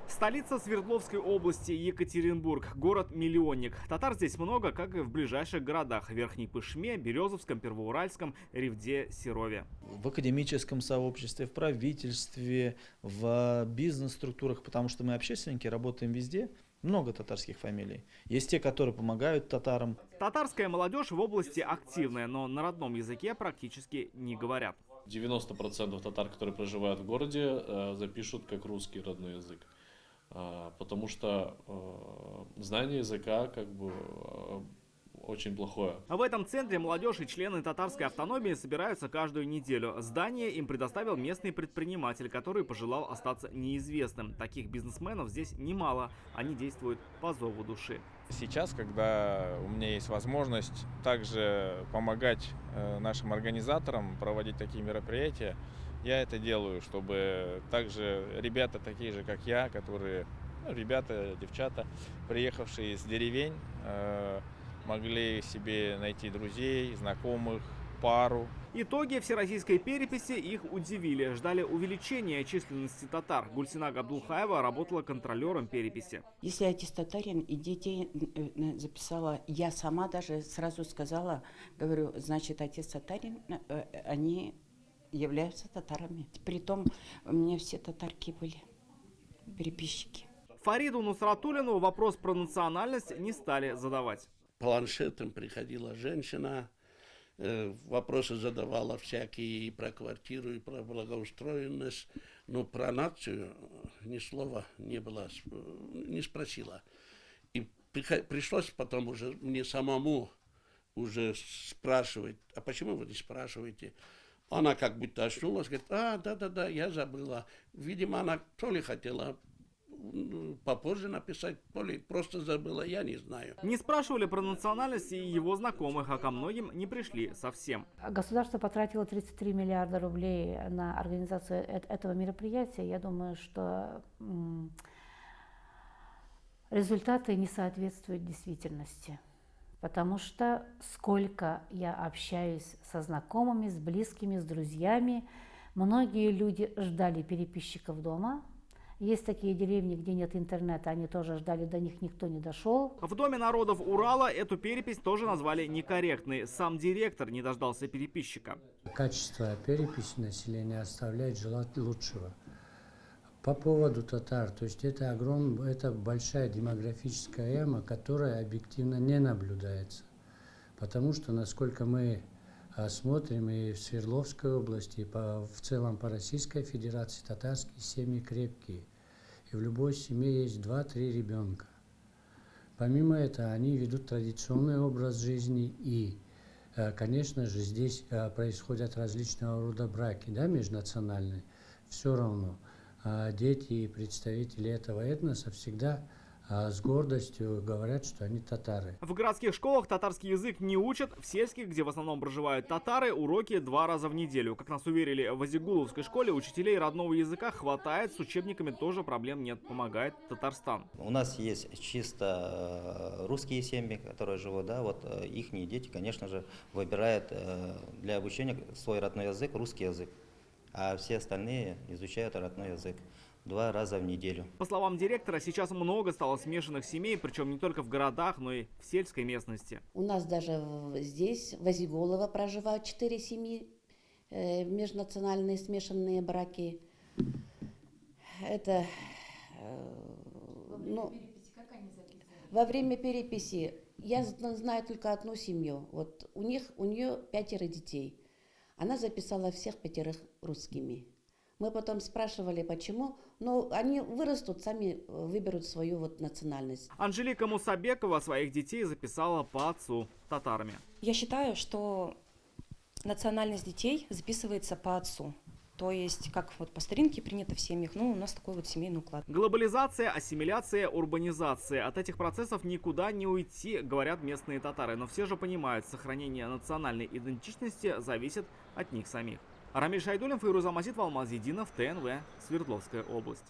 Столица Свердловской области Екатеринбург. Город-миллионник. Татар здесь много, как и в ближайших городах: Верхней Пышме, Березовском, Первоуральском, Ревде, Серове. В академическом сообществе, в правительстве, в бизнес-структурах, потому что мы общественники, работаем везде. Много татарских фамилий. Есть те, которые помогают татарам. Татарская молодежь в области активная, но на родном языке практически не говорят. 90% татар, которые проживают в городе, запишут как русский родной язык. Потому что знание языка очень плохое. В этом центре молодежь и члены татарской автономии собираются каждую неделю. Здание им предоставил местный предприниматель, который пожелал остаться неизвестным. Таких бизнесменов здесь немало. Они действуют по зову души. Сейчас, когда у меня есть возможность также помогать нашим организаторам проводить такие мероприятия, я это делаю, чтобы также ребята такие же, как я, которые, ребята, девчата, приехавшие из деревень, могли себе найти друзей, знакомых, пару. Итоги всероссийской переписи их удивили. Ждали увеличения численности татар. Гульсина Габдулхаева работала контролером переписи. Если отец татарин и детей записала, я сама даже сразу сказала, говорю, значит, отец татарин, они являются татарами. Притом у меня все татарки были, переписчики. Фариду Нусратуллину вопрос про национальность не стали задавать. Планшетом приходила женщина, вопросы задавала всякие и про квартиру, и про благоустроенность, но про нацию ни слова не было, не спросила. И пришлось потом уже мне самому уже спрашивать, а почему вы не спрашиваете? Она как будто очнулась, говорит, да, я забыла. Видимо, она то ли хотела попозже написать, то ли просто забыла, я не знаю. Не спрашивали про национальность и его знакомых, а ко многим не пришли совсем. Государство потратило 33 миллиарда рублей на организацию этого мероприятия. Я думаю, что результаты не соответствуют действительности. Потому что сколько я общаюсь со знакомыми, с близкими, с друзьями, многие люди ждали переписчиков дома. Есть такие деревни, где нет интернета, они тоже ждали, до них никто не дошел. В Доме народов Урала эту перепись тоже назвали некорректной. Сам директор не дождался переписчика. Качество переписи населения оставляет желать лучшего. По поводу татар, то есть это большая демографическая яма, которая объективно не наблюдается. Потому что, насколько мы смотрим и в Свердловской области, и в целом по Российской Федерации, татарские семьи крепкие. И в любой семье есть 2-3 ребенка. Помимо этого, они ведут традиционный образ жизни и, конечно же, здесь происходят различного рода браки, да, межнациональные. Все равно дети и представители этого этноса всегда с гордостью говорят, что они татары. В городских школах татарский язык не учат, в сельских, где в основном проживают татары, уроки 2 раза в неделю. Как нас уверили в Азигуловской школе, учителей родного языка хватает, с учебниками тоже проблем нет, помогает Татарстан. У нас есть чисто русские семьи, которые живут, да, вот их дети, конечно же, выбирают для обучения свой родной язык, русский язык, а все остальные изучают родной язык 2 раза в неделю. По словам директора, сейчас много стало смешанных семей, причем не только в городах, но и в сельской местности. У нас даже здесь, в Азиголово, проживают 4 семьи, межнациональные смешанные браки. Это... Во время переписи я знаю только одну семью. Вот у нее 5 детей. Она записала всех 5 русскими. Мы потом спрашивали, почему, но они вырастут, сами выберут свою национальность. Анжелика Мусабекова своих детей записала по отцу татарами. Я считаю, что национальность детей записывается по отцу. То есть, как вот по старинке принято в семьях, у нас такой вот семейный уклад. Глобализация, ассимиляция, урбанизация. От этих процессов никуда не уйти, говорят местные татары. Но все же понимают, сохранение национальной идентичности зависит от них самих. Рамиль Шайдуллин, Файруза Мазитова, Алмаз Единов, ТНВ, Свердловская область.